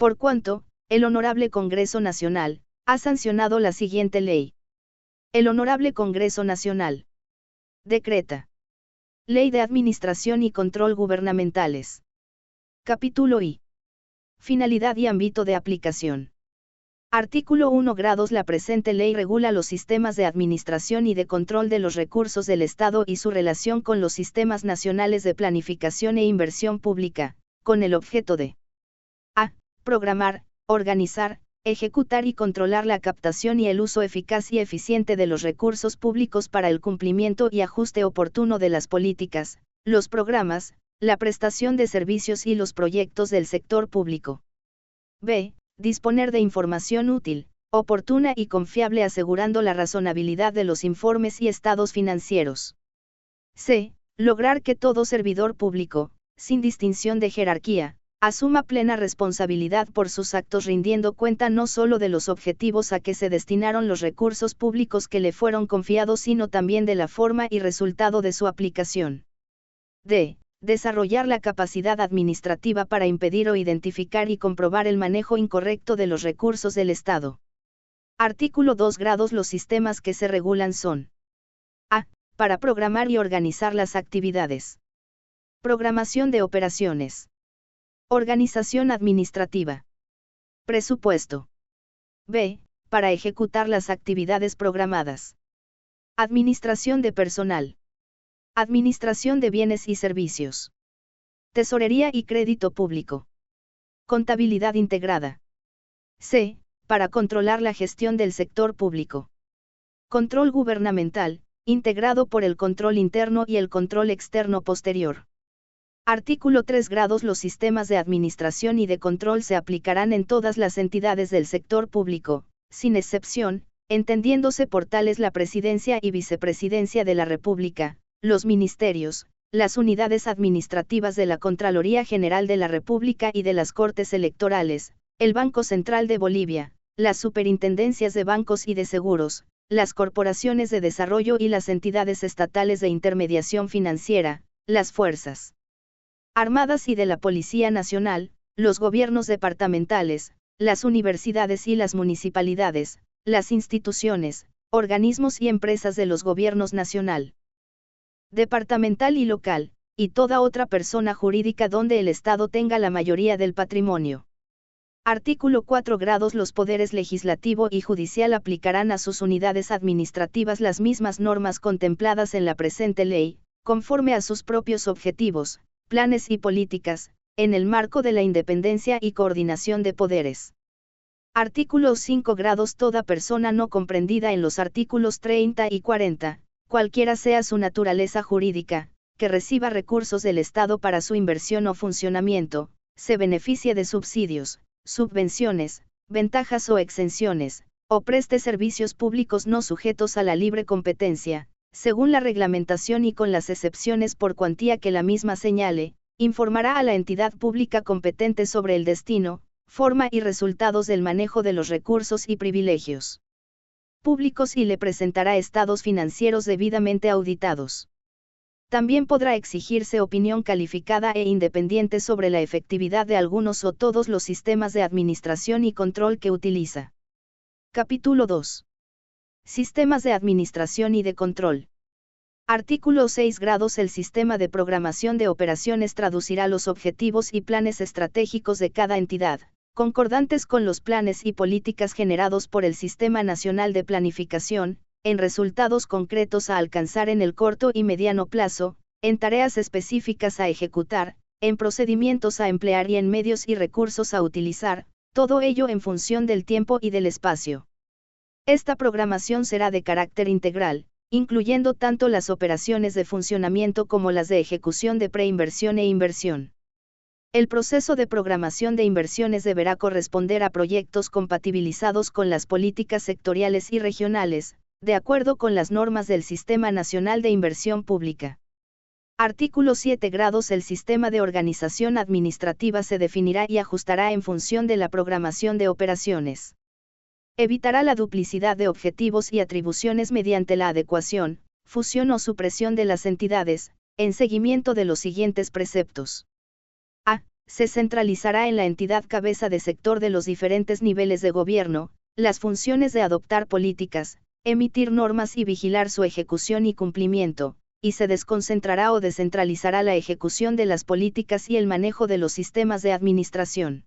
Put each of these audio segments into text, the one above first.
Por cuanto, el Honorable Congreso Nacional ha sancionado la siguiente ley. El Honorable Congreso Nacional decreta Ley de Administración y Control Gubernamentales. Capítulo I. Finalidad y ámbito de aplicación. Artículo 1. La presente ley regula los sistemas de administración y de control de los recursos del Estado y su relación con los sistemas nacionales de planificación e inversión pública, con el objeto de a. Programar, organizar, ejecutar y controlar la captación y el uso eficaz y eficiente de los recursos públicos para el cumplimiento y ajuste oportuno de las políticas, los programas, la prestación de servicios y los proyectos del sector público. b. Disponer de información útil, oportuna y confiable asegurando la razonabilidad de los informes y estados financieros. c. Lograr que todo servidor público, sin distinción de jerarquía, asuma plena responsabilidad por sus actos rindiendo cuenta no solo de los objetivos a que se destinaron los recursos públicos que le fueron confiados sino también de la forma y resultado de su aplicación. d. Desarrollar la capacidad administrativa para impedir o identificar y comprobar el manejo incorrecto de los recursos del Estado. Artículo 2. Los sistemas que se regulan son: a. Para programar y organizar las actividades. Programación de operaciones. Organización administrativa. Presupuesto. b. Para ejecutar las actividades programadas. Administración de personal. Administración de bienes y servicios. Tesorería y crédito público. Contabilidad integrada. c. Para controlar la gestión del sector público. Control gubernamental, integrado por el control interno y el control externo posterior. Artículo 3. Los sistemas de administración y de control se aplicarán en todas las entidades del sector público, sin excepción, entendiéndose por tales la Presidencia y Vicepresidencia de la República, los ministerios, las unidades administrativas de la Contraloría General de la República y de las Cortes Electorales, el Banco Central de Bolivia, las superintendencias de bancos y de seguros, las corporaciones de desarrollo y las entidades estatales de intermediación financiera, las fuerzas armadas y de la Policía Nacional, los gobiernos departamentales, las universidades y las municipalidades, las instituciones, organismos y empresas de los gobiernos nacional, departamental y local, y toda otra persona jurídica donde el Estado tenga la mayoría del patrimonio. Artículo 4. Los poderes legislativo y judicial aplicarán a sus unidades administrativas las mismas normas contempladas en la presente ley, conforme a sus propios objetivos, planes y políticas, en el marco de la independencia y coordinación de poderes. Artículo 5. Toda persona no comprendida en los artículos 30 y 40, cualquiera sea su naturaleza jurídica, que reciba recursos del Estado para su inversión o funcionamiento, se beneficie de subsidios, subvenciones, ventajas o exenciones, o preste servicios públicos no sujetos a la libre competencia, según la reglamentación y con las excepciones por cuantía que la misma señale, informará a la entidad pública competente sobre el destino, forma y resultados del manejo de los recursos y privilegios públicos y le presentará estados financieros debidamente auditados. También podrá exigirse opinión calificada e independiente sobre la efectividad de algunos o todos los sistemas de administración y control que utiliza. Capítulo 2. Sistemas de administración y de control. Artículo 6. El sistema de programación de operaciones traducirá los objetivos y planes estratégicos de cada entidad, concordantes con los planes y políticas generados por el Sistema Nacional de Planificación, en resultados concretos a alcanzar en el corto y mediano plazo, en tareas específicas a ejecutar, en procedimientos a emplear y en medios y recursos a utilizar, todo ello en función del tiempo y del espacio. Esta programación será de carácter integral, incluyendo tanto las operaciones de funcionamiento como las de ejecución de preinversión e inversión. El proceso de programación de inversiones deberá corresponder a proyectos compatibilizados con las políticas sectoriales y regionales, de acuerdo con las normas del Sistema Nacional de Inversión Pública. Artículo 7. El sistema de organización administrativa se definirá y ajustará en función de la programación de operaciones. Evitará la duplicidad de objetivos y atribuciones mediante la adecuación, fusión o supresión de las entidades, en seguimiento de los siguientes preceptos. A. Se centralizará en la entidad cabeza de sector de los diferentes niveles de gobierno, las funciones de adoptar políticas, emitir normas y vigilar su ejecución y cumplimiento, y se desconcentrará o descentralizará la ejecución de las políticas y el manejo de los sistemas de administración.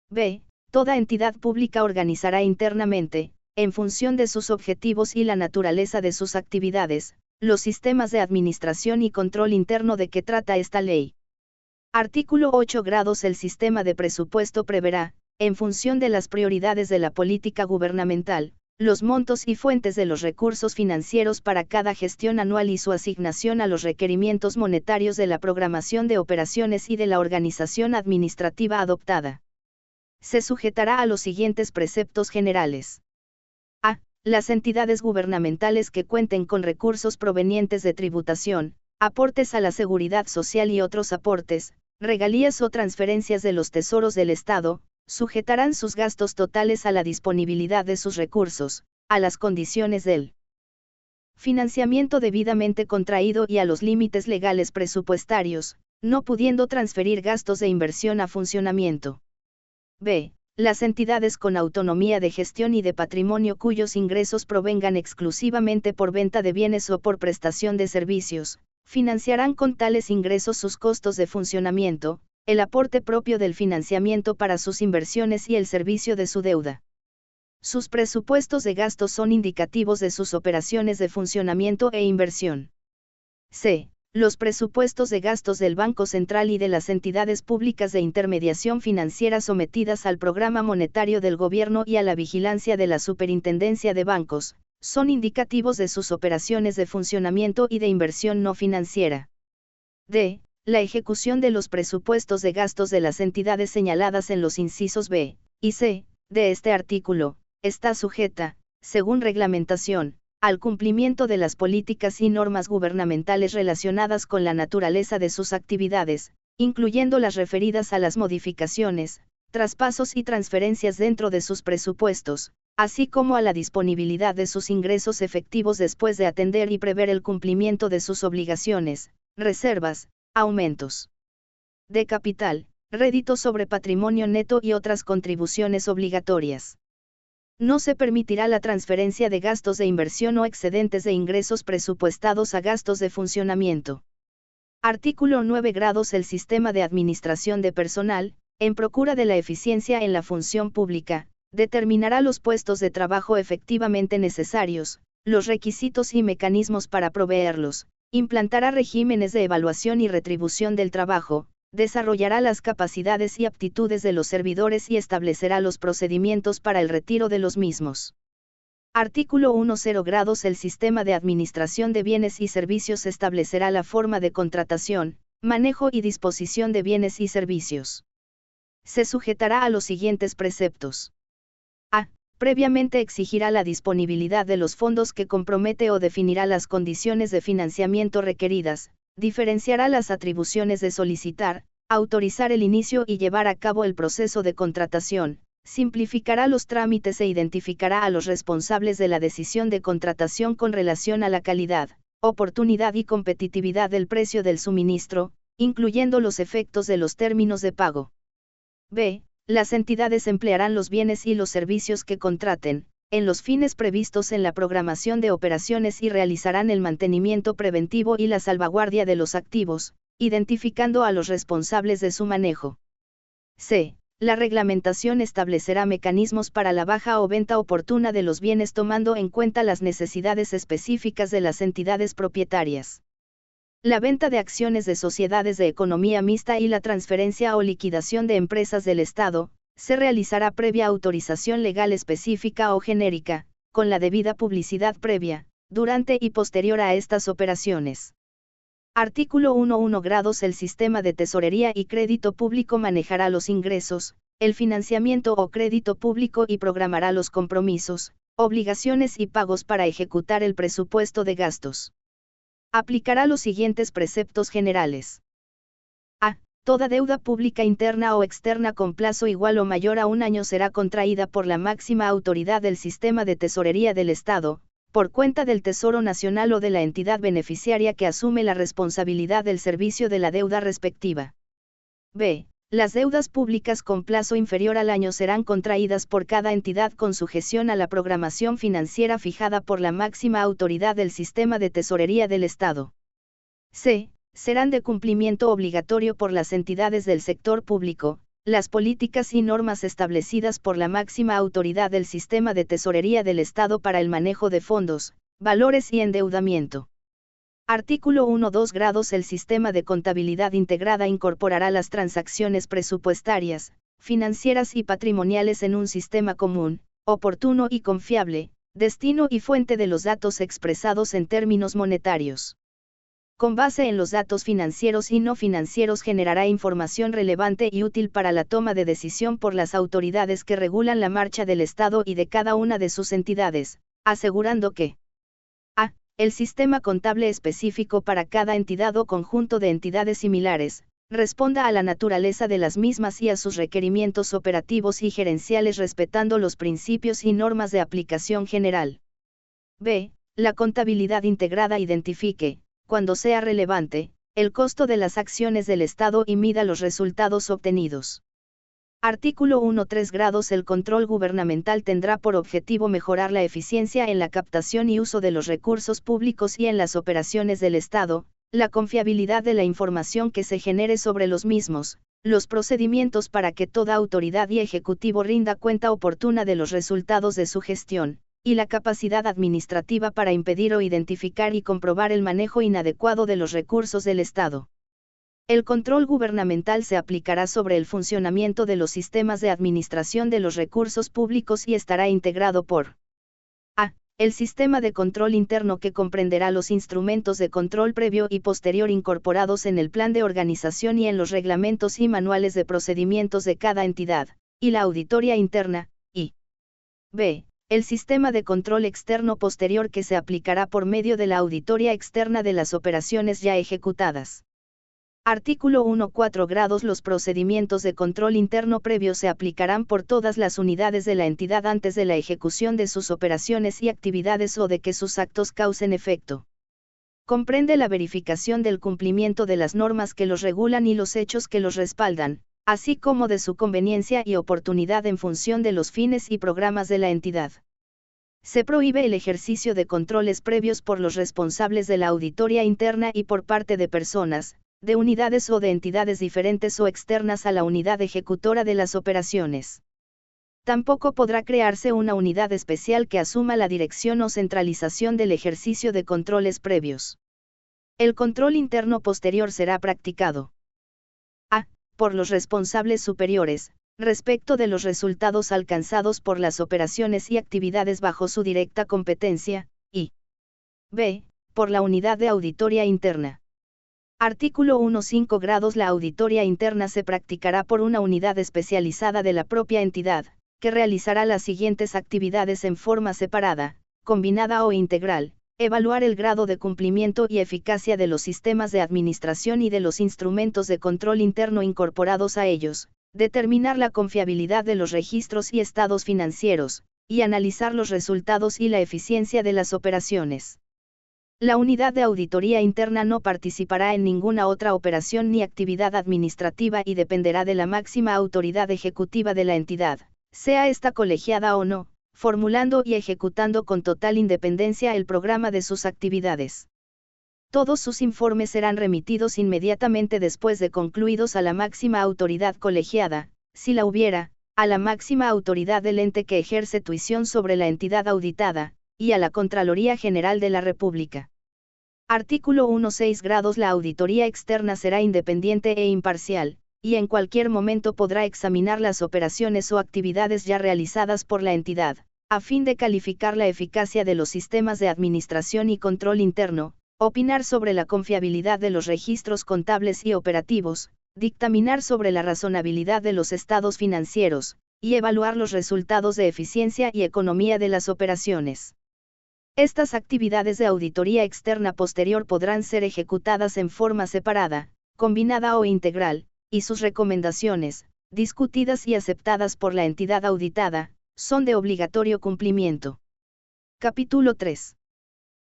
B. Toda entidad pública organizará internamente, en función de sus objetivos y la naturaleza de sus actividades, los sistemas de administración y control interno de que trata esta ley. Artículo 8 grados. El sistema de presupuesto preverá, en función de las prioridades de la política gubernamental, los montos y fuentes de los recursos financieros para cada gestión anual y su asignación a los requerimientos monetarios de la programación de operaciones y de la organización administrativa adoptada. Se sujetará a los siguientes preceptos generales. A. Las entidades gubernamentales que cuenten con recursos provenientes de tributación, aportes a la seguridad social y otros aportes, regalías o transferencias de los tesoros del Estado, sujetarán sus gastos totales a la disponibilidad de sus recursos, a las condiciones del financiamiento debidamente contraído y a los límites legales presupuestarios, no pudiendo transferir gastos de inversión a funcionamiento. B. Las entidades con autonomía de gestión y de patrimonio cuyos ingresos provengan exclusivamente por venta de bienes o por prestación de servicios, financiarán con tales ingresos sus costos de funcionamiento, el aporte propio del financiamiento para sus inversiones y el servicio de su deuda. Sus presupuestos de gastos son indicativos de sus operaciones de funcionamiento e inversión. C. Los presupuestos de gastos del Banco Central y de las entidades públicas de intermediación financiera sometidas al programa monetario del Gobierno y a la vigilancia de la Superintendencia de Bancos, son indicativos de sus operaciones de funcionamiento y de inversión no financiera. D. La ejecución de los presupuestos de gastos de las entidades señaladas en los incisos B y C de este artículo, está sujeta, según reglamentación, al cumplimiento de las políticas y normas gubernamentales relacionadas con la naturaleza de sus actividades, incluyendo las referidas a las modificaciones, traspasos y transferencias dentro de sus presupuestos, así como a la disponibilidad de sus ingresos efectivos después de atender y prever el cumplimiento de sus obligaciones, reservas, aumentos de capital, rédito sobre patrimonio neto y otras contribuciones obligatorias. No se permitirá la transferencia de gastos de inversión o excedentes de ingresos presupuestados a gastos de funcionamiento. Artículo 9 grados. El sistema de administración de personal, en procura de la eficiencia en la función pública, determinará los puestos de trabajo efectivamente necesarios, los requisitos y mecanismos para proveerlos, implantará regímenes de evaluación y retribución del trabajo, desarrollará las capacidades y aptitudes de los servidores y establecerá los procedimientos para el retiro de los mismos. Artículo 10 grados. El sistema de administración de bienes y servicios establecerá la forma de contratación, manejo y disposición de bienes y servicios. Se sujetará a los siguientes preceptos. A. Previamente exigirá la disponibilidad de los fondos que compromete o definirá las condiciones de financiamiento requeridas, diferenciará las atribuciones de solicitar, autorizar el inicio y llevar a cabo el proceso de contratación, simplificará los trámites e identificará a los responsables de la decisión de contratación con relación a la calidad, oportunidad y competitividad del precio del suministro, incluyendo los efectos de los términos de pago. B. Las entidades emplearán los bienes y los servicios que contraten, en los fines previstos en la programación de operaciones y realizarán el mantenimiento preventivo y la salvaguardia de los activos, identificando a los responsables de su manejo. C. La reglamentación establecerá mecanismos para la baja o venta oportuna de los bienes tomando en cuenta las necesidades específicas de las entidades propietarias. La venta de acciones de sociedades de economía mixta y la transferencia o liquidación de empresas del Estado, se realizará previa autorización legal específica o genérica, con la debida publicidad previa, durante y posterior a estas operaciones. Artículo 11 grados. El sistema de tesorería y crédito público manejará los ingresos, el financiamiento o crédito público y programará los compromisos, obligaciones y pagos para ejecutar el presupuesto de gastos. Aplicará los siguientes preceptos generales. A. Toda deuda pública interna o externa con plazo igual o mayor a un año será contraída por la máxima autoridad del sistema de tesorería del Estado, por cuenta del Tesoro Nacional o de la entidad beneficiaria que asume la responsabilidad del servicio de la deuda respectiva. B. las deudas públicas con plazo inferior al año serán contraídas por cada entidad con sujeción a la programación financiera fijada por la máxima autoridad del sistema de tesorería del Estado. C. Serán de cumplimiento obligatorio por las entidades del sector público, las políticas y normas establecidas por la máxima autoridad del sistema de tesorería del Estado para el manejo de fondos, valores y endeudamiento. Artículo 1.2 grados. El sistema de contabilidad integrada incorporará las transacciones presupuestarias, financieras y patrimoniales en un sistema común, oportuno y confiable, destino y fuente de los datos expresados en términos monetarios. Con base en los datos financieros y no financieros generará información relevante y útil para la toma de decisión por las autoridades que regulan la marcha del Estado y de cada una de sus entidades, asegurando que a. El sistema contable específico para cada entidad o conjunto de entidades similares, responda a la naturaleza de las mismas y a sus requerimientos operativos y gerenciales respetando los principios y normas de aplicación general. B. La contabilidad integrada identifique, cuando sea relevante, el costo de las acciones del Estado y mida los resultados obtenidos. Artículo 1.3 grados. El control gubernamental tendrá por objetivo mejorar la eficiencia en la captación y uso de los recursos públicos y en las operaciones del Estado, la confiabilidad de la información que se genere sobre los mismos, los procedimientos para que toda autoridad y ejecutivo rinda cuenta oportuna de los resultados de su gestión, y la capacidad administrativa para impedir o identificar y comprobar el manejo inadecuado de los recursos del Estado. El control gubernamental se aplicará sobre el funcionamiento de los sistemas de administración de los recursos públicos y estará integrado por a. El sistema de control interno que comprenderá los instrumentos de control previo y posterior incorporados en el plan de organización y en los reglamentos y manuales de procedimientos de cada entidad, y la auditoría interna, y b. El sistema de control externo posterior que se aplicará por medio de la auditoría externa de las operaciones ya ejecutadas. Artículo 1.4 grados. Los procedimientos de control interno previo se aplicarán por todas las unidades de la entidad antes de la ejecución de sus operaciones y actividades o de que sus actos causen efecto. Comprende la verificación del cumplimiento de las normas que los regulan y los hechos que los respaldan, así como de su conveniencia y oportunidad en función de los fines y programas de la entidad. Se prohíbe el ejercicio de controles previos por los responsables de la auditoría interna y por parte de personas, de unidades o de entidades diferentes o externas a la unidad ejecutora de las operaciones. Tampoco podrá crearse una unidad especial que asuma la dirección o centralización del ejercicio de controles previos. El control interno posterior será practicado a. Por los responsables superiores, respecto de los resultados alcanzados por las operaciones y actividades bajo su directa competencia, y b. Por la unidad de auditoría interna. Artículo 1.5 grados. La auditoría interna se practicará por una unidad especializada de la propia entidad, que realizará las siguientes actividades en forma separada, combinada o integral: evaluar el grado de cumplimiento y eficacia de los sistemas de administración y de los instrumentos de control interno incorporados a ellos, determinar la confiabilidad de los registros y estados financieros, y analizar los resultados y la eficiencia de las operaciones. La unidad de auditoría interna no participará en ninguna otra operación ni actividad administrativa y dependerá de la máxima autoridad ejecutiva de la entidad, sea esta colegiada o no, formulando y ejecutando con total independencia el programa de sus actividades. Todos sus informes serán remitidos inmediatamente después de concluidos a la máxima autoridad colegiada, si la hubiera, a la máxima autoridad del ente que ejerce tuición sobre la entidad auditada, y a la Contraloría General de la República. Artículo 1.6 grados. La auditoría externa será independiente e imparcial, y en cualquier momento podrá examinar las operaciones o actividades ya realizadas por la entidad, a fin de calificar la eficacia de los sistemas de administración y control interno, opinar sobre la confiabilidad de los registros contables y operativos, dictaminar sobre la razonabilidad de los estados financieros, y evaluar los resultados de eficiencia y economía de las operaciones. Estas actividades de auditoría externa posterior podrán ser ejecutadas en forma separada, combinada o integral, y sus recomendaciones, discutidas y aceptadas por la entidad auditada, son de obligatorio cumplimiento. Capítulo 3.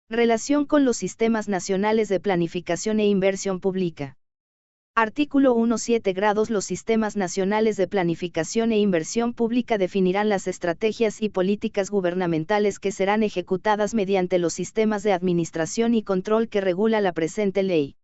Relación con los sistemas nacionales de planificación e inversión pública. Artículo 1. 7 grados. Los sistemas nacionales de planificación e inversión pública definirán las estrategias y políticas gubernamentales que serán ejecutadas mediante los sistemas de administración y control que regula la presente ley.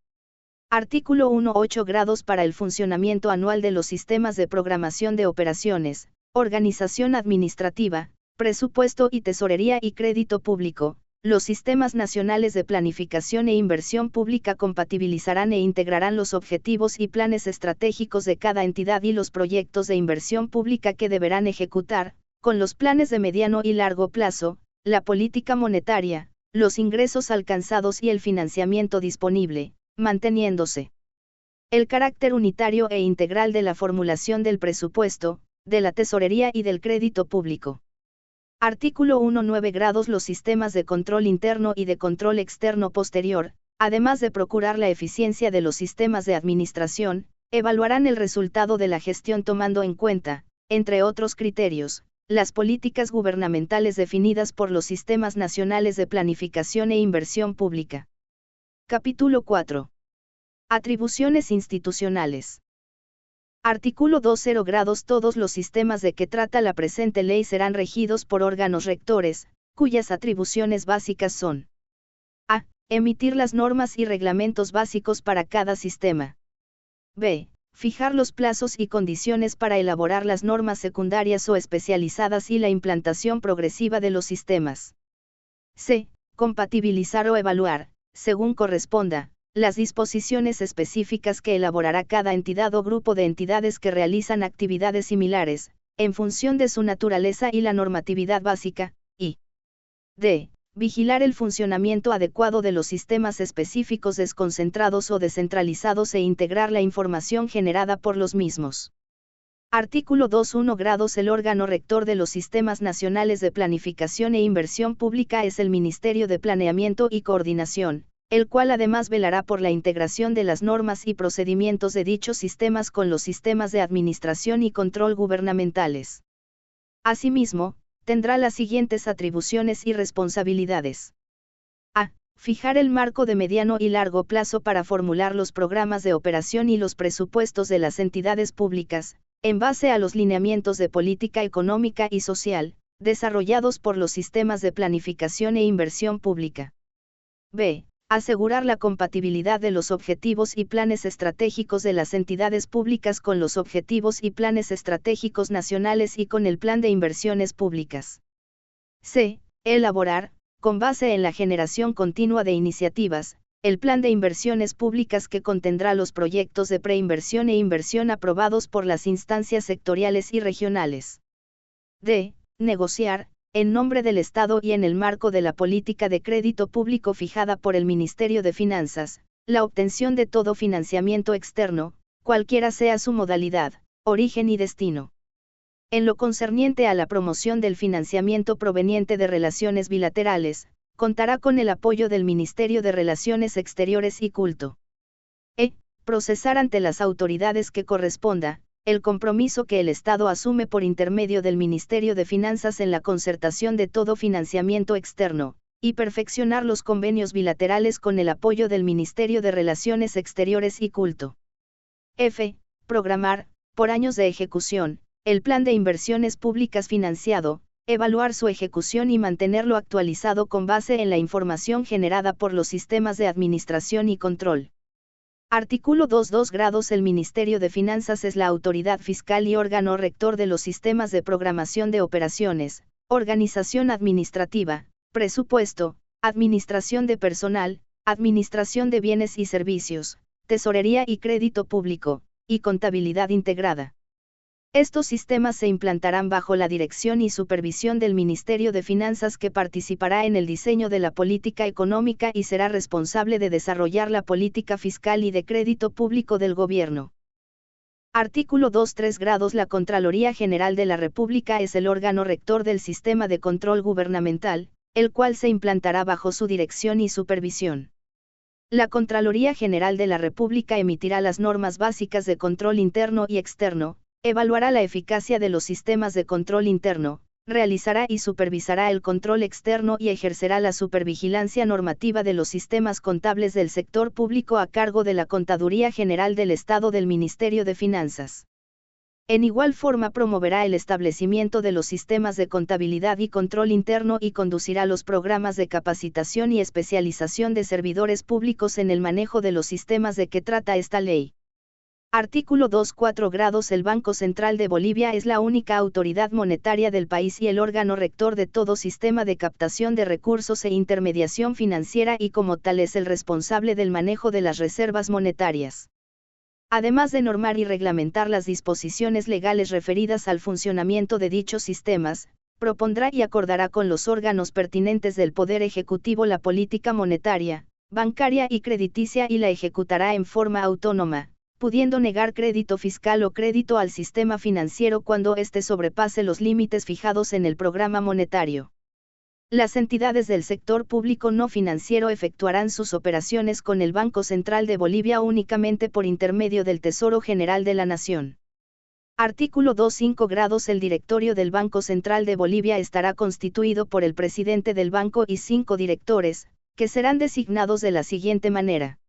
Artículo 1. 8 grados. Para el funcionamiento anual de los sistemas de programación de operaciones, organización administrativa, presupuesto y tesorería y crédito público, los sistemas nacionales de planificación e inversión pública compatibilizarán e integrarán los objetivos y planes estratégicos de cada entidad y los proyectos de inversión pública que deberán ejecutar, con los planes de mediano y largo plazo, la política monetaria, los ingresos alcanzados y el financiamiento disponible, manteniéndose el carácter unitario e integral de la formulación del presupuesto, de la tesorería y del crédito público. Artículo 1. 9 grados. Los sistemas de control interno y de control externo posterior, además de procurar la eficiencia de los sistemas de administración, evaluarán el resultado de la gestión tomando en cuenta, entre otros criterios, las políticas gubernamentales definidas por los sistemas nacionales de planificación e inversión pública. Capítulo 4. Atribuciones institucionales. Artículo 2. 0 grados. Todos los sistemas de que trata la presente ley serán regidos por órganos rectores, cuyas atribuciones básicas son: a. Emitir las normas y reglamentos básicos para cada sistema. b. Fijar los plazos y condiciones para elaborar las normas secundarias o especializadas y la implantación progresiva de los sistemas. c. Compatibilizar o evaluar, según corresponda, las disposiciones específicas que elaborará cada entidad o grupo de entidades que realizan actividades similares, en función de su naturaleza y la normatividad básica, y d. Vigilar el funcionamiento adecuado de los sistemas específicos desconcentrados o descentralizados e integrar la información generada por los mismos. Artículo 2. 1 grados. El órgano rector de los sistemas nacionales de planificación e inversión pública es el Ministerio de Planeamiento y Coordinación, el cual además velará por la integración de las normas y procedimientos de dichos sistemas con los sistemas de administración y control gubernamentales. Asimismo, tendrá las siguientes atribuciones y responsabilidades. a. Fijar el marco de mediano y largo plazo para formular los programas de operación y los presupuestos de las entidades públicas, en base a los lineamientos de política económica y social, desarrollados por los sistemas de planificación e inversión pública. b. Asegurar la compatibilidad de los objetivos y planes estratégicos de las entidades públicas con los objetivos y planes estratégicos nacionales y con el plan de inversiones públicas. c. Elaborar, con base en la generación continua de iniciativas, el plan de inversiones públicas que contendrá los proyectos de preinversión e inversión aprobados por las instancias sectoriales y regionales. d. Negociar, en nombre del Estado y en el marco de la política de crédito público fijada por el Ministerio de Finanzas, la obtención de todo financiamiento externo, cualquiera sea su modalidad, origen y destino. En lo concerniente a la promoción del financiamiento proveniente de relaciones bilaterales, contará con el apoyo del Ministerio de Relaciones Exteriores y Culto. Procesar ante las autoridades que corresponda, el compromiso que el Estado asume por intermedio del Ministerio de Finanzas en la concertación de todo financiamiento externo, y perfeccionar los convenios bilaterales con el apoyo del Ministerio de Relaciones Exteriores y Culto. f. Programar, por años de ejecución, el plan de inversiones públicas financiado, evaluar su ejecución y mantenerlo actualizado con base en la información generada por los sistemas de administración y control. Artículo 2. 2 grados. El Ministerio de Finanzas es la autoridad fiscal y órgano rector de los sistemas de programación de operaciones, organización administrativa, presupuesto, administración de personal, administración de bienes y servicios, tesorería y crédito público, y contabilidad integrada. Estos sistemas se implantarán bajo la dirección y supervisión del Ministerio de Finanzas, que participará en el diseño de la política económica y será responsable de desarrollar la política fiscal y de crédito público del Gobierno. Artículo 2. 3 grados. La Contraloría General de la República es el órgano rector del sistema de control gubernamental, el cual se implantará bajo su dirección y supervisión. La Contraloría General de la República emitirá las normas básicas de control interno y externo, evaluará la eficacia de los sistemas de control interno, realizará y supervisará el control externo y ejercerá la supervigilancia normativa de los sistemas contables del sector público a cargo de la Contaduría General del Estado del Ministerio de Finanzas. En igual forma promoverá el establecimiento de los sistemas de contabilidad y control interno y conducirá los programas de capacitación y especialización de servidores públicos en el manejo de los sistemas de que trata esta ley. Artículo 2.4 grados. El Banco Central de Bolivia es la única autoridad monetaria del país y el órgano rector de todo sistema de captación de recursos e intermediación financiera y como tal es el responsable del manejo de las reservas monetarias. Además de normar y reglamentar las disposiciones legales referidas al funcionamiento de dichos sistemas, propondrá y acordará con los órganos pertinentes del Poder Ejecutivo la política monetaria, bancaria y crediticia y la ejecutará en forma autónoma, pudiendo negar crédito fiscal o crédito al sistema financiero cuando éste sobrepase los límites fijados en el programa monetario. Las entidades del sector público no financiero efectuarán sus operaciones con el Banco Central de Bolivia únicamente por intermedio del Tesoro General de la Nación. Artículo 2.5 grados. El directorio del Banco Central de Bolivia estará constituido por el presidente del banco y 5 directores, que serán designados de la siguiente manera.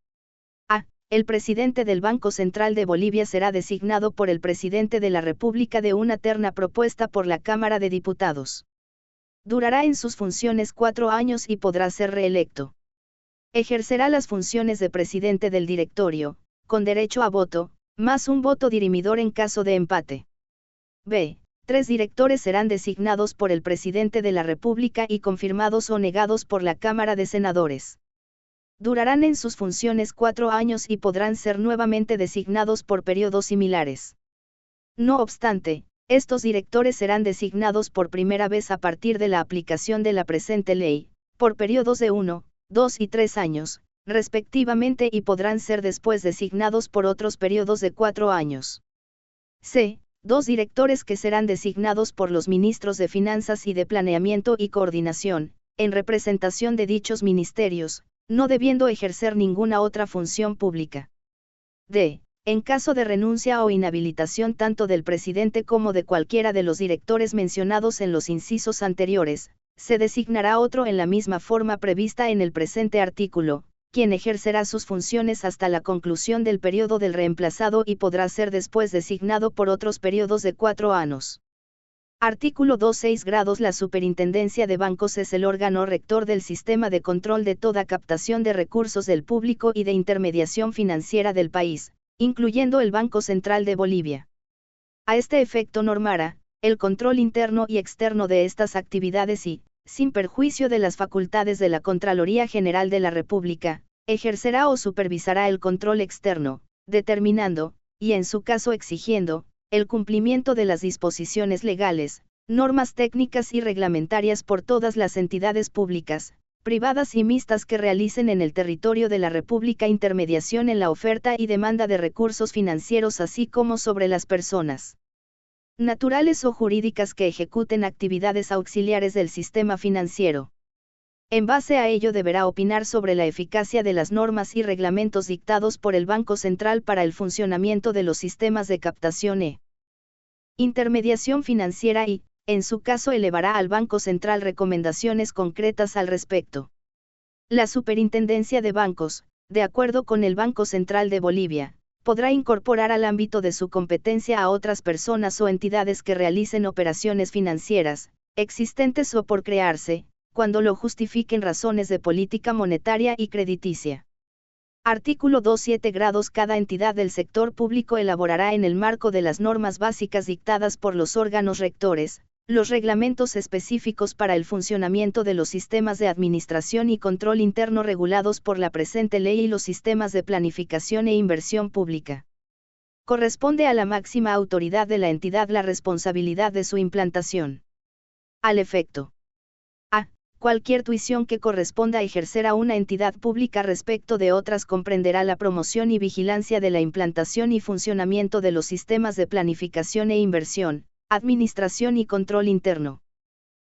El presidente del Banco Central de Bolivia será designado por el presidente de la República de una terna propuesta por la Cámara de Diputados. Durará en sus funciones 4 años y podrá ser reelecto. Ejercerá las funciones de presidente del directorio, con derecho a voto, más un voto dirimidor en caso de empate. B. 3 directores serán designados por el presidente de la República y confirmados o negados por la Cámara de Senadores. Durarán en sus funciones 4 años y podrán ser nuevamente designados por periodos similares. No obstante, estos directores serán designados por primera vez a partir de la aplicación de la presente ley, por periodos de 1, 2 y 3 años, respectivamente y podrán ser después designados por otros periodos de 4 años. C. 2 directores que serán designados por los ministros de Finanzas y de Planeamiento y Coordinación, en representación de dichos ministerios, no debiendo ejercer ninguna otra función pública. D. En caso de renuncia o inhabilitación tanto del presidente como de cualquiera de los directores mencionados en los incisos anteriores, se designará otro en la misma forma prevista en el presente artículo, quien ejercerá sus funciones hasta la conclusión del periodo del reemplazado y podrá ser después designado por otros periodos de 4 años. Artículo 2.6 grados. La Superintendencia de Bancos es el órgano rector del sistema de control de toda captación de recursos del público y de intermediación financiera del país, incluyendo el Banco Central de Bolivia. A este efecto normará el control interno y externo de estas actividades y, sin perjuicio de las facultades de la Contraloría General de la República, ejercerá o supervisará el control externo, determinando, y en su caso exigiendo, el cumplimiento de las disposiciones legales, normas técnicas y reglamentarias por todas las entidades públicas, privadas y mixtas que realicen en el territorio de la República intermediación en la oferta y demanda de recursos financieros así como sobre las personas naturales o jurídicas que ejecuten actividades auxiliares del sistema financiero. En base a ello deberá opinar sobre la eficacia de las normas y reglamentos dictados por el Banco Central para el funcionamiento de los sistemas de captación e intermediación financiera y, en su caso, elevará al Banco Central recomendaciones concretas al respecto. La Superintendencia de Bancos, de acuerdo con el Banco Central de Bolivia, podrá incorporar al ámbito de su competencia a otras personas o entidades que realicen operaciones financieras, existentes o por crearse, cuando lo justifiquen razones de política monetaria y crediticia. Artículo 2.7 grados. Cada entidad del sector público elaborará en el marco de las normas básicas dictadas por los órganos rectores, los reglamentos específicos para el funcionamiento de los sistemas de administración y control interno regulados por la presente ley y los sistemas de planificación e inversión pública. Corresponde a la máxima autoridad de la entidad la responsabilidad de su implantación. Al efecto. Cualquier tuición que corresponda ejercer a una entidad pública respecto de otras comprenderá la promoción y vigilancia de la implantación y funcionamiento de los sistemas de planificación e inversión, administración y control interno.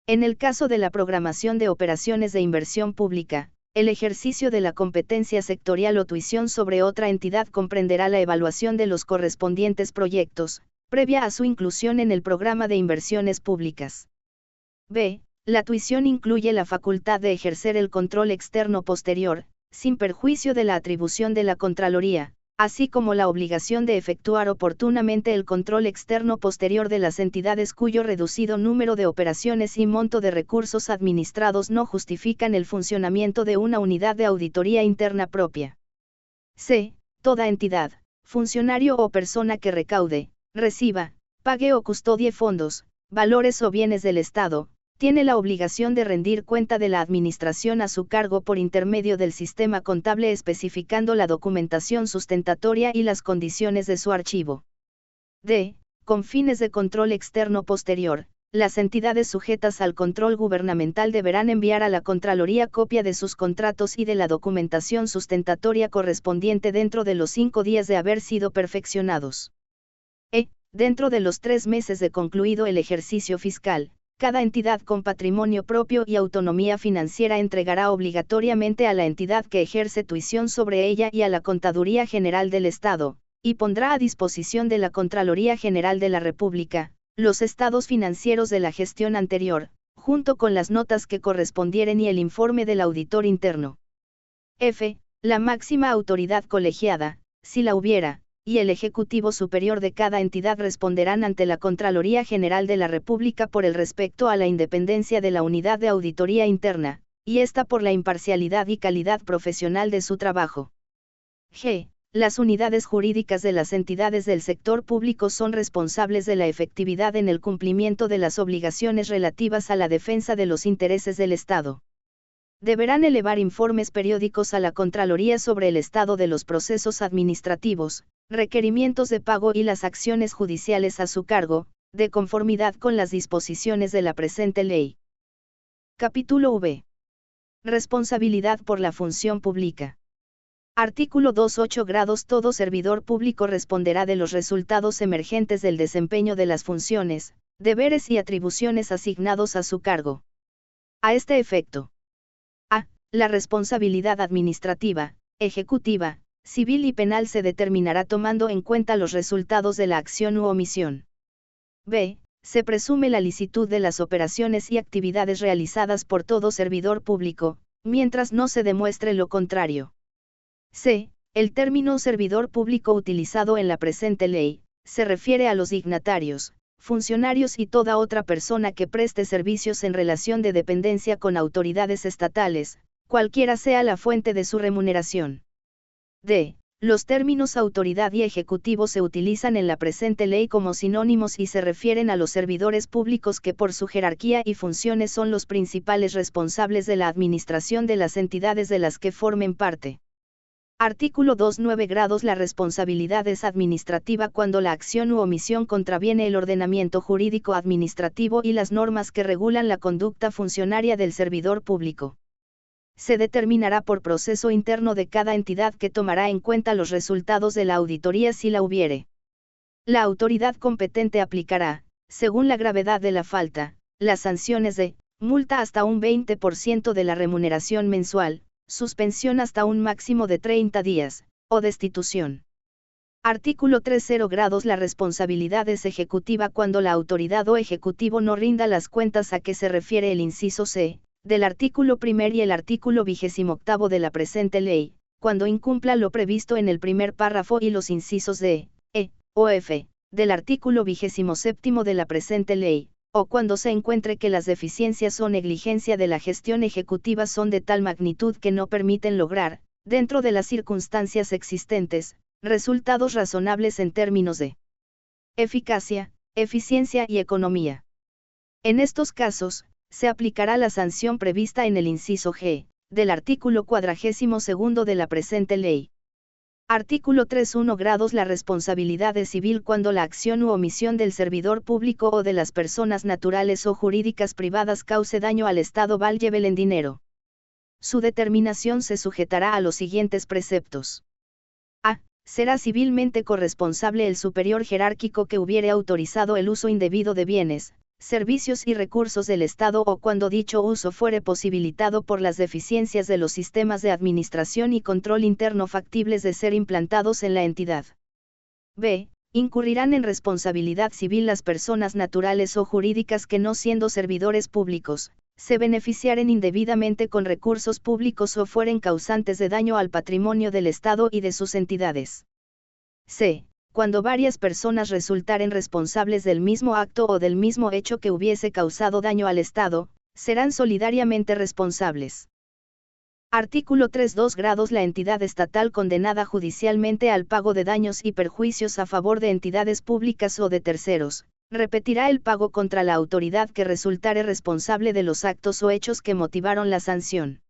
En el caso de la programación de operaciones de inversión pública, el ejercicio de la competencia sectorial o tuición sobre otra entidad comprenderá la evaluación de los correspondientes proyectos, previa a su inclusión en el programa de inversiones públicas. B. La tuición incluye la facultad de ejercer el control externo posterior, sin perjuicio de la atribución de la Contraloría, así como la obligación de efectuar oportunamente el control externo posterior de las entidades cuyo reducido número de operaciones y monto de recursos administrados no justifican el funcionamiento de una unidad de auditoría interna propia. C. Toda entidad, funcionario o persona que recaude, reciba, pague o custodie fondos, valores o bienes del Estado, tiene la obligación de rendir cuenta de la administración a su cargo por intermedio del sistema contable especificando la documentación sustentatoria y las condiciones de su archivo. D. Con fines de control externo posterior, las entidades sujetas al control gubernamental deberán enviar a la Contraloría copia de sus contratos y de la documentación sustentatoria correspondiente dentro de los 5 días de haber sido perfeccionados. E. Dentro de los 3 meses de concluido el ejercicio fiscal, cada entidad con patrimonio propio y autonomía financiera entregará obligatoriamente a la entidad que ejerce tuición sobre ella y a la Contaduría General del Estado, y pondrá a disposición de la Contraloría General de la República, los estados financieros de la gestión anterior, junto con las notas que correspondieren y el informe del auditor interno. F. La máxima autoridad colegiada, si la hubiera, y el Ejecutivo Superior de cada entidad responderán ante la Contraloría General de la República por el respecto a la independencia de la unidad de auditoría interna, y esta por la imparcialidad y calidad profesional de su trabajo. G. Las unidades jurídicas de las entidades del sector público son responsables de la efectividad en el cumplimiento de las obligaciones relativas a la defensa de los intereses del Estado. Deberán elevar informes periódicos a la Contraloría sobre el estado de los procesos administrativos, requerimientos de pago y las acciones judiciales a su cargo, de conformidad con las disposiciones de la presente ley. Capítulo V. Responsabilidad por la función pública. Artículo 2.8 grados. Todo servidor público responderá de los resultados emergentes del desempeño de las funciones, deberes y atribuciones asignados a su cargo. A este efecto. A. La responsabilidad administrativa, ejecutiva, civil y penal se determinará tomando en cuenta los resultados de la acción u omisión. B. Se presume la licitud de las operaciones y actividades realizadas por todo servidor público, mientras no se demuestre lo contrario. C. El término servidor público utilizado en la presente ley, se refiere a los dignatarios, funcionarios y toda otra persona que preste servicios en relación de dependencia con autoridades estatales, cualquiera sea la fuente de su remuneración. D. Los términos autoridad y ejecutivo se utilizan en la presente ley como sinónimos y se refieren a los servidores públicos que por su jerarquía y funciones son los principales responsables de la administración de las entidades de las que formen parte. Artículo 2.9 grados. La responsabilidad es administrativa cuando la acción u omisión contraviene el ordenamiento jurídico administrativo y las normas que regulan la conducta funcionaria del servidor público. Se determinará por proceso interno de cada entidad que tomará en cuenta los resultados de la auditoría si la hubiere. La autoridad competente aplicará, según la gravedad de la falta, las sanciones de multa hasta un 20% de la remuneración mensual, suspensión hasta un máximo de 30 días, o destitución. Artículo 3.0 grados. La responsabilidad es ejecutiva cuando la autoridad o ejecutivo no rinda las cuentas a que se refiere el inciso C, del artículo 1 y el artículo 28 de la presente ley, cuando incumpla lo previsto en el primer párrafo y los incisos D, E, o F, del artículo 27 de la presente ley, o cuando se encuentre que las deficiencias o negligencia de la gestión ejecutiva son de tal magnitud que no permiten lograr, dentro de las circunstancias existentes, resultados razonables en términos de eficacia, eficiencia y economía. En estos casos, se aplicará la sanción prevista en el inciso G, del artículo 42 de la presente ley. Artículo 3.1 grados. La responsabilidad es civil cuando la acción u omisión del servidor público o de las personas naturales o jurídicas privadas cause daño al Estado vallével en dinero. Su determinación se sujetará a los siguientes preceptos. A. Será civilmente corresponsable el superior jerárquico que hubiere autorizado el uso indebido de bienes, servicios y recursos del Estado o cuando dicho uso fuere posibilitado por las deficiencias de los sistemas de administración y control interno factibles de ser implantados en la entidad. B. incurrirán en responsabilidad civil las personas naturales o jurídicas que no siendo servidores públicos, se beneficiaren indebidamente con recursos públicos o fueren causantes de daño al patrimonio del Estado y de sus entidades. C. Cuando varias personas resultaren responsables del mismo acto o del mismo hecho que hubiese causado daño al Estado, serán solidariamente responsables. Artículo 3. 2 grados. La entidad estatal condenada judicialmente al pago de daños y perjuicios a favor de entidades públicas o de terceros, repetirá el pago contra la autoridad que resultare responsable de los actos o hechos que motivaron la sanción.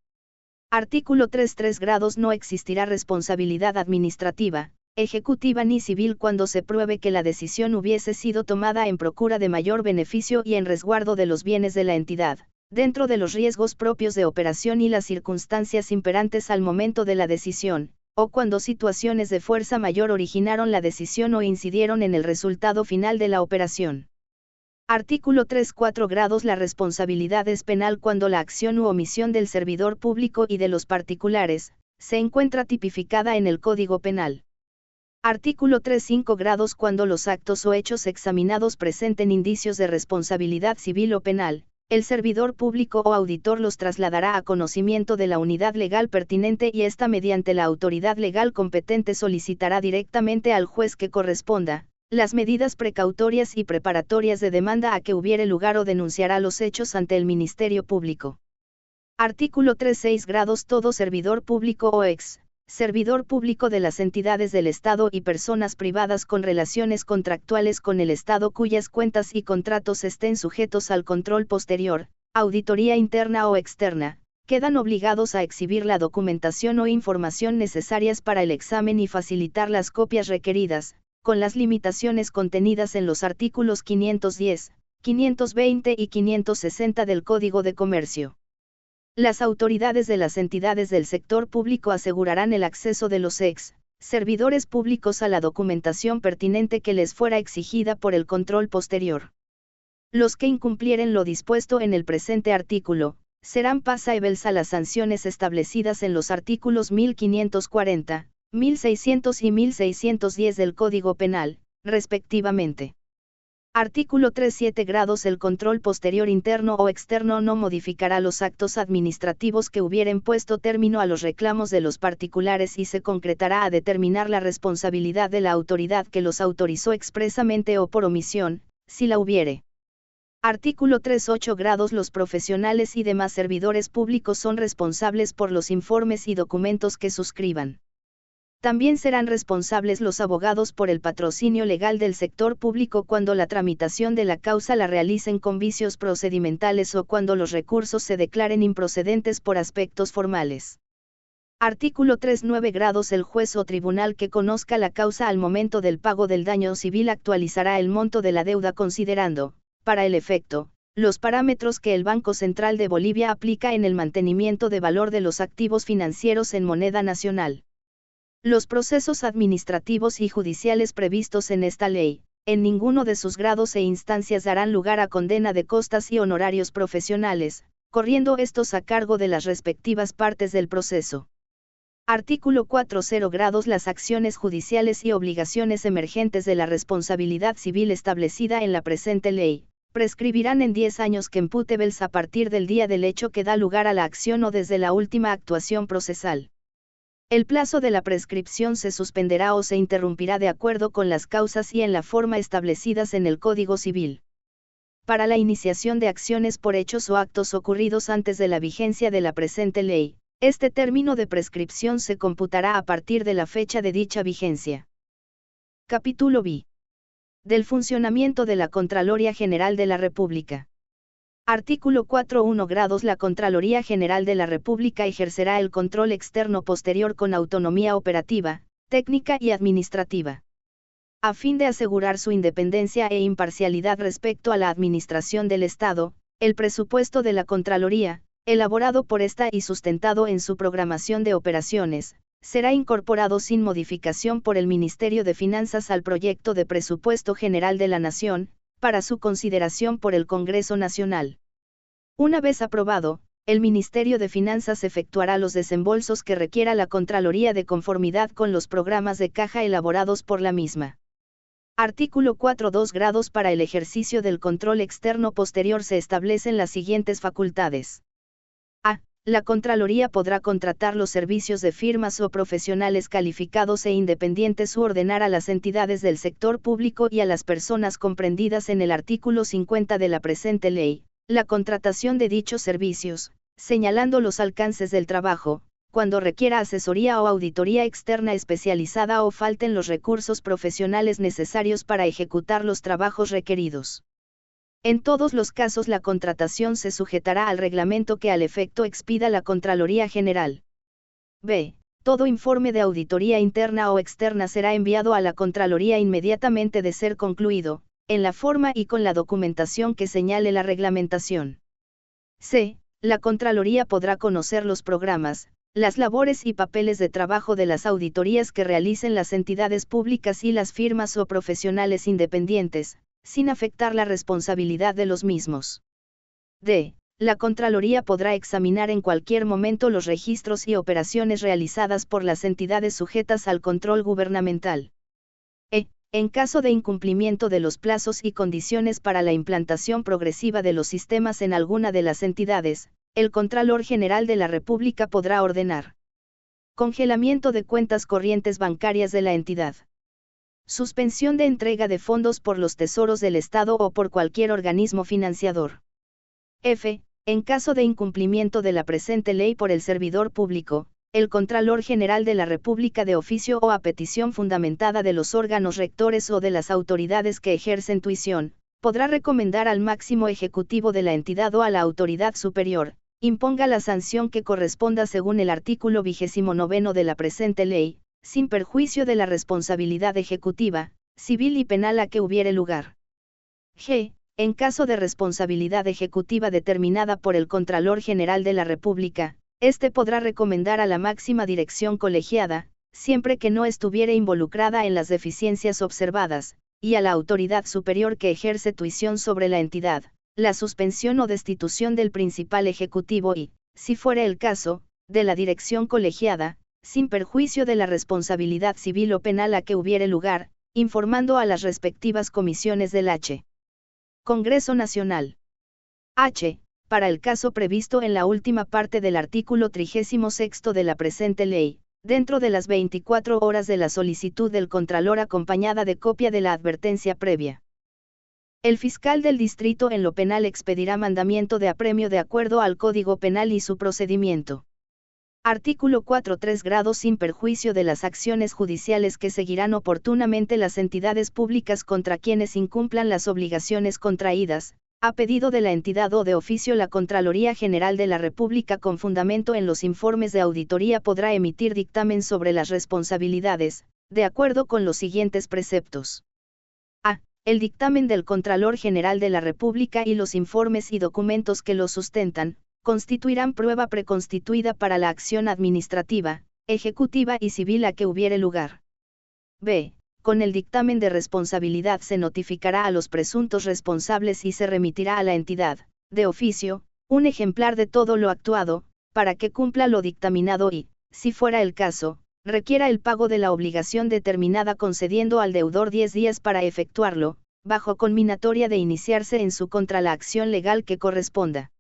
Artículo 3. 3 grados. No existirá responsabilidad administrativa, ejecutiva ni civil cuando se pruebe que la decisión hubiese sido tomada en procura de mayor beneficio y en resguardo de los bienes de la entidad, dentro de los riesgos propios de operación y las circunstancias imperantes al momento de la decisión, o cuando situaciones de fuerza mayor originaron la decisión o incidieron en el resultado final de la operación. Artículo 3. 4 grados. La responsabilidad es penal cuando la acción u omisión del servidor público y de los particulares, se encuentra tipificada en el Código Penal. Artículo 3. 5 grados. Cuando los actos o hechos examinados presenten indicios de responsabilidad civil o penal, el servidor público o auditor los trasladará a conocimiento de la unidad legal pertinente y ésta mediante la autoridad legal competente solicitará directamente al juez que corresponda las medidas precautorias y preparatorias de demanda a que hubiere lugar o denunciará los hechos ante el Ministerio Público. Artículo 3. 6 grados. Todo servidor público o servidor público de las entidades del Estado y personas privadas con relaciones contractuales con el Estado cuyas cuentas y contratos estén sujetos al control posterior, auditoría interna o externa, quedan obligados a exhibir la documentación o información necesarias para el examen y facilitar las copias requeridas, con las limitaciones contenidas en los artículos 510, 520 y 560 del Código de Comercio. Las autoridades de las entidades del sector público asegurarán el acceso de los servidores públicos a la documentación pertinente que les fuera exigida por el control posterior. Los que incumplieren lo dispuesto en el presente artículo, serán pasables a las sanciones establecidas en los artículos 1540, 1600 y 1610 del Código Penal, respectivamente. Artículo 3. 7 grados. El control posterior interno o externo no modificará los actos administrativos que hubieren puesto término a los reclamos de los particulares y se concretará a determinar la responsabilidad de la autoridad que los autorizó expresamente o por omisión, si la hubiere. Artículo 3. 8 grados. Los profesionales y demás servidores públicos son responsables por los informes y documentos que suscriban. También serán responsables los abogados por el patrocinio legal del sector público cuando la tramitación de la causa la realicen con vicios procedimentales o cuando los recursos se declaren improcedentes por aspectos formales. Artículo 3. 9 grados. El juez o tribunal que conozca la causa al momento del pago del daño civil actualizará el monto de la deuda considerando, para el efecto, los parámetros que el Banco Central de Bolivia aplica en el mantenimiento de valor de los activos financieros en moneda nacional. Los procesos administrativos y judiciales previstos en esta ley, en ninguno de sus grados e instancias darán lugar a condena de costas y honorarios profesionales, corriendo estos a cargo de las respectivas partes del proceso. Artículo 4. 0 grados. Las acciones judiciales y obligaciones emergentes de la responsabilidad civil establecida en la presente ley, prescribirán en 10 años computables a partir del día del hecho que da lugar a la acción o desde la última actuación procesal. El plazo de la prescripción se suspenderá o se interrumpirá de acuerdo con las causas y en la forma establecidas en el Código Civil. Para la iniciación de acciones por hechos o actos ocurridos antes de la vigencia de la presente ley, este término de prescripción se computará a partir de la fecha de dicha vigencia. Capítulo B. Del funcionamiento de la Contraloría General de la República. Artículo 4. 1 grados. La Contraloría General de la República ejercerá el control externo posterior con autonomía operativa, técnica y administrativa. A fin de asegurar su independencia e imparcialidad respecto a la administración del Estado, el presupuesto de la Contraloría, elaborado por esta y sustentado en su programación de operaciones, será incorporado sin modificación por el Ministerio de Finanzas al proyecto de presupuesto general de la Nación, para su consideración por el Congreso Nacional. Una vez aprobado, el Ministerio de Finanzas efectuará los desembolsos que requiera la Contraloría de conformidad con los programas de caja elaborados por la misma. Artículo 4. 2 grados. Para el ejercicio del control externo posterior se establecen las siguientes facultades. A. La Contraloría podrá contratar los servicios de firmas o profesionales calificados e independientes u ordenar a las entidades del sector público y a las personas comprendidas en el artículo 50 de la presente ley, la contratación de dichos servicios, señalando los alcances del trabajo, cuando requiera asesoría o auditoría externa especializada o falten los recursos profesionales necesarios para ejecutar los trabajos requeridos. En todos los casos la contratación se sujetará al reglamento que al efecto expida la Contraloría General. B. Todo informe de auditoría interna o externa será enviado a la Contraloría inmediatamente de ser concluido, en la forma y con la documentación que señale la reglamentación. C. La Contraloría podrá conocer los programas, las labores y papeles de trabajo de las auditorías que realicen las entidades públicas y las firmas o profesionales independientes, sin afectar la responsabilidad de los mismos. D. La Contraloría podrá examinar en cualquier momento los registros y operaciones realizadas por las entidades sujetas al control gubernamental. E. En caso de incumplimiento de los plazos y condiciones para la implantación progresiva de los sistemas en alguna de las entidades, el Contralor General de la República podrá ordenar congelamiento de cuentas corrientes bancarias de la entidad, suspensión de entrega de fondos por los tesoros del Estado o por cualquier organismo financiador. F. En caso de incumplimiento de la presente ley por el servidor público, el Contralor General de la República de oficio o a petición fundamentada de los órganos rectores o de las autoridades que ejercen tuición, podrá recomendar al máximo ejecutivo de la entidad o a la autoridad superior, imponga la sanción que corresponda según el artículo 29 de la presente ley, sin perjuicio de la responsabilidad ejecutiva, civil y penal a que hubiere lugar. G. En caso de responsabilidad ejecutiva determinada por el Contralor General de la República, éste podrá recomendar a la máxima dirección colegiada, siempre que no estuviere involucrada en las deficiencias observadas, y a la autoridad superior que ejerce tuición sobre la entidad, la suspensión o destitución del principal ejecutivo y, si fuere el caso, de la dirección colegiada, sin perjuicio de la responsabilidad civil o penal a que hubiere lugar, informando a las respectivas comisiones del H. Congreso Nacional. H. Para el caso previsto en la última parte del artículo 36 de la presente ley, dentro de las 24 horas de la solicitud del Contralor acompañada de copia de la advertencia previa. El fiscal del distrito en lo penal expedirá mandamiento de apremio de acuerdo al Código Penal y su procedimiento. Artículo 4. 3 grados. Sin perjuicio de las acciones judiciales que seguirán oportunamente las entidades públicas contra quienes incumplan las obligaciones contraídas, a pedido de la entidad o de oficio la Contraloría General de la República con fundamento en los informes de auditoría podrá emitir dictamen sobre las responsabilidades, de acuerdo con los siguientes preceptos. A. El dictamen del Contralor General de la República y los informes y documentos que lo sustentan, constituirán prueba preconstituida para la acción administrativa, ejecutiva y civil a que hubiere lugar. B. Con el dictamen de responsabilidad se notificará a los presuntos responsables y se remitirá a la entidad, de oficio, un ejemplar de todo lo actuado, para que cumpla lo dictaminado y, si fuera el caso, requiera el pago de la obligación determinada concediendo al deudor 10 días para efectuarlo, bajo conminatoria de iniciarse en su contra la acción legal que corresponda.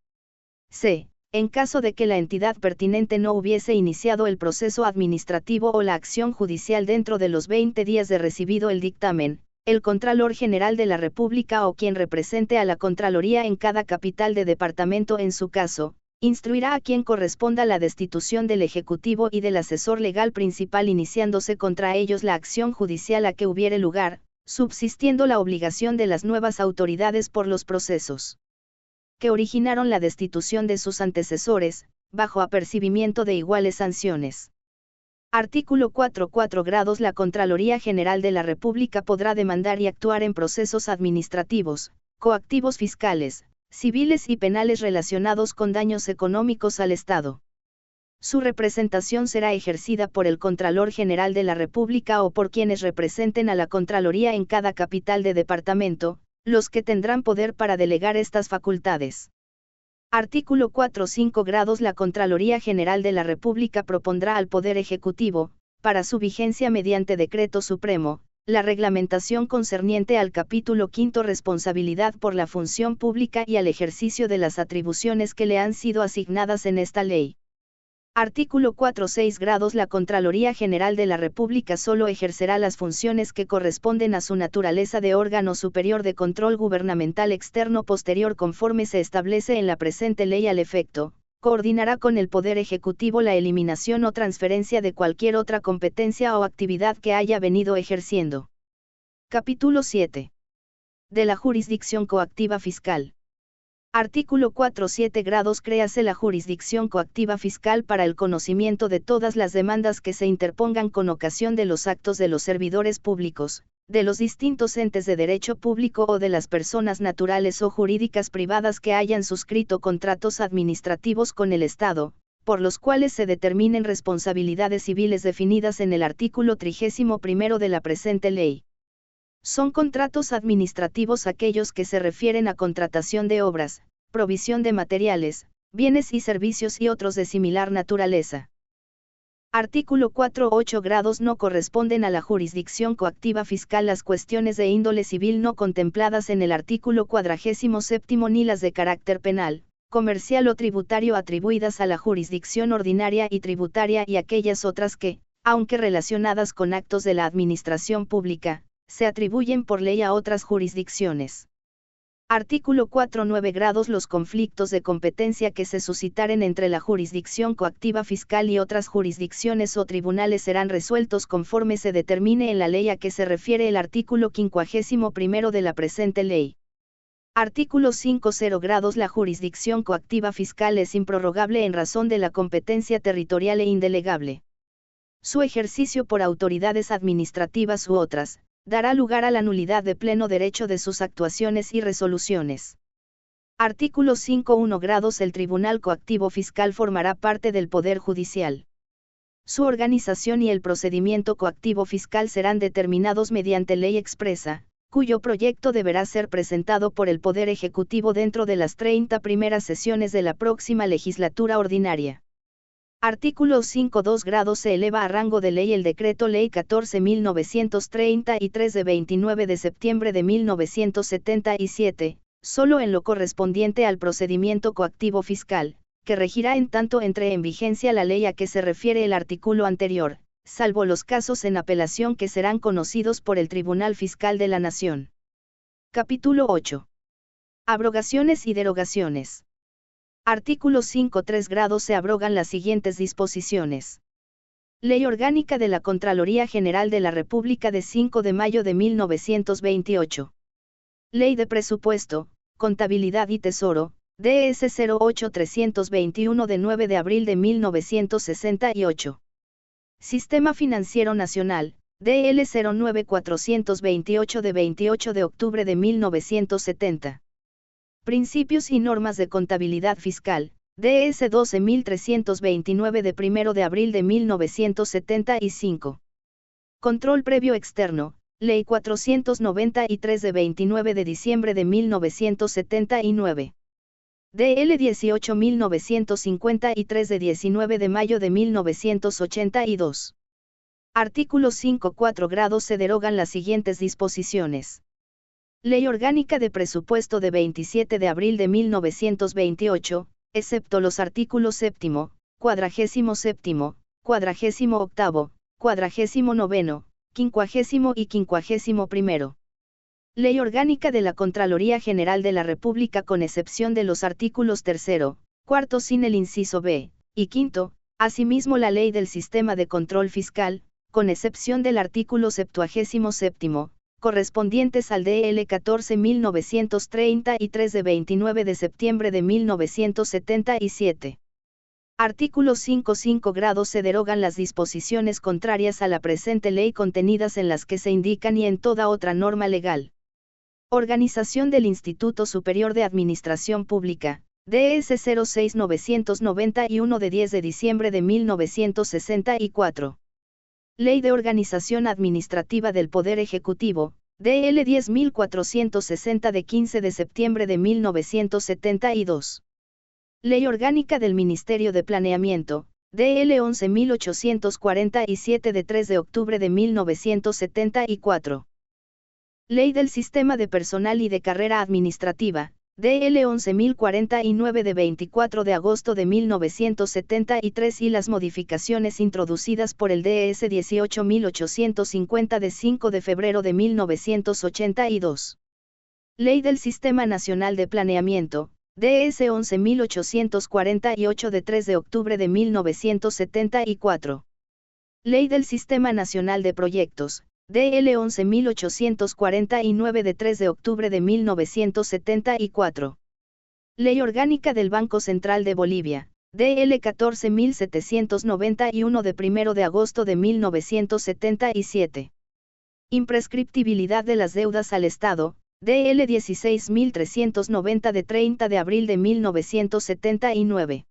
C. En caso de que la entidad pertinente no hubiese iniciado el proceso administrativo o la acción judicial dentro de los 20 días de recibido el dictamen, el Contralor General de la República o quien represente a la Contraloría en cada capital de departamento en su caso, instruirá a quien corresponda la destitución del Ejecutivo y del asesor legal principal iniciándose contra ellos la acción judicial a que hubiere lugar, subsistiendo la obligación de las nuevas autoridades por los procesos que originaron la destitución de sus antecesores, bajo apercibimiento de iguales sanciones. Artículo 4. 4 grados. La Contraloría General de la República podrá demandar y actuar en procesos administrativos, coactivos fiscales, civiles y penales relacionados con daños económicos al Estado. Su representación será ejercida por el Contralor General de la República o por quienes representen a la Contraloría en cada capital de departamento, los que tendrán poder para delegar estas facultades. Artículo 4. 5 grados. La Contraloría General de la República propondrá al Poder Ejecutivo, para su vigencia mediante decreto supremo, la reglamentación concerniente al capítulo 5 responsabilidad por la función pública y al ejercicio de las atribuciones que le han sido asignadas en esta ley. Artículo 4. 6 grados. La Contraloría General de la República solo ejercerá las funciones que corresponden a su naturaleza de órgano superior de control gubernamental externo posterior conforme se establece en la presente ley al efecto. Coordinará con el Poder Ejecutivo la eliminación o transferencia de cualquier otra competencia o actividad que haya venido ejerciendo. Capítulo 7. De la jurisdicción coactiva fiscal. Artículo 4. 7 grados. Créase la jurisdicción coactiva fiscal para el conocimiento de todas las demandas que se interpongan con ocasión de los actos de los servidores públicos, de los distintos entes de derecho público o de las personas naturales o jurídicas privadas que hayan suscrito contratos administrativos con el Estado, por los cuales se determinen responsabilidades civiles definidas en el artículo 31 de la presente ley. Son contratos administrativos aquellos que se refieren a contratación de obras, provisión de materiales, bienes y servicios y otros de similar naturaleza. Artículo 4. 8 grados. No corresponden a la jurisdicción coactiva fiscal las cuestiones de índole civil no contempladas en el artículo 47 ni las de carácter penal, comercial o tributario atribuidas a la jurisdicción ordinaria y tributaria y aquellas otras que, aunque relacionadas con actos de la administración pública, se atribuyen por ley a otras jurisdicciones. Artículo 4. 9 grados. Los conflictos de competencia que se suscitaren entre la jurisdicción coactiva fiscal y otras jurisdicciones o tribunales serán resueltos conforme se determine en la ley a que se refiere el artículo 51 de la presente ley. Artículo 5. 0 grados. La jurisdicción coactiva fiscal es improrrogable en razón de la competencia territorial e indelegable. Su ejercicio por autoridades administrativas u otras, dará lugar a la nulidad de pleno derecho de sus actuaciones y resoluciones. Artículo 5. 1 grados. El Tribunal Coactivo Fiscal formará parte del Poder Judicial. Su organización y el procedimiento coactivo fiscal serán determinados mediante ley expresa, cuyo proyecto deberá ser presentado por el Poder Ejecutivo dentro de las 30 primeras sesiones de la próxima legislatura ordinaria. Artículo 5. 2 grados. Se eleva a rango de ley el Decreto Ley 14.933 de 29 de septiembre de 1977, solo en lo correspondiente al procedimiento coactivo fiscal, que regirá en tanto entre en vigencia la ley a que se refiere el artículo anterior, salvo los casos en apelación que serán conocidos por el Tribunal Fiscal de la Nación. Capítulo 8. Abrogaciones y derogaciones. Artículo 5. 3 grados. Se abrogan las siguientes disposiciones. Ley Orgánica de la Contraloría General de la República de 5 de mayo de 1928. Ley de Presupuesto, Contabilidad y Tesoro, DS 08321 de 9 de abril de 1968. Sistema Financiero Nacional, DL 09428 de 28 de octubre de 1970. Principios y normas de contabilidad fiscal, DS 12329 de 1 de abril de 1975. Control previo externo, Ley 493 de 29 de diciembre de 1979. DL 18953 de 19 de mayo de 1982. Artículo 5. 4 grados. Se derogan las siguientes disposiciones. Ley Orgánica de Presupuesto de 27 de abril de 1928, excepto los artículos 7, 47, 48, 49, 50 y 51. Ley Orgánica de la Contraloría General de la República con excepción de los artículos 3, 4 sin el inciso B, y 5, asimismo la Ley del Sistema de Control Fiscal, con excepción del artículo 77, correspondientes al DL 14.933 de 29 de septiembre de 1977. Artículo 5. 5 grados. Se derogan las disposiciones contrarias a la presente ley contenidas en las que se indican y en toda otra norma legal. Organización del Instituto Superior de Administración Pública, DS 06991 de 10 de diciembre de 1964. Ley de Organización Administrativa del Poder Ejecutivo, DL 10460 de 15 de septiembre de 1972. Ley Orgánica del Ministerio de Planeamiento, DL 11.847 de 3 de octubre de 1974. Ley del Sistema de Personal y de Carrera Administrativa, DL 11.049 de 24 de agosto de 1973 y las modificaciones introducidas por el DS 18.850 de 5 de febrero de 1982. Ley del Sistema Nacional de Planeamiento, DS 11.848 de 3 de octubre de 1974. Ley del Sistema Nacional de Proyectos, DL 11.849 de 3 de octubre de 1974. Ley Orgánica del Banco Central de Bolivia, DL 14.791 de 1 de agosto de 1977. Imprescriptibilidad de las deudas al Estado, DL 16.390 de 30 de abril de 1979.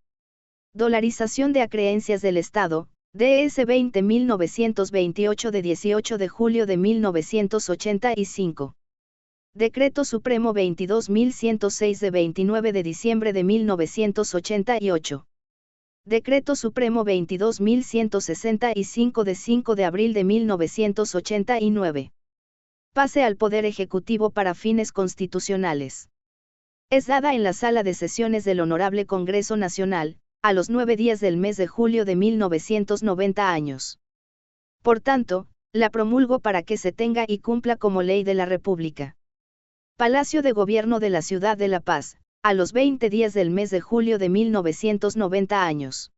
Dolarización de acreencias del Estado, DS 20.928 de 18 de julio de 1985. Decreto Supremo 22.106 de 29 de diciembre de 1988. Decreto Supremo 22.165 de 5 de abril de 1989. Pase al Poder Ejecutivo para fines constitucionales. Es dada en la Sala de Sesiones del Honorable Congreso Nacional, a los 9 días del mes de julio de 1990 años. Por tanto, la promulgo para que se tenga y cumpla como ley de la República. Palacio de Gobierno de la Ciudad de La Paz, a los 20 días del mes de julio de 1990 años.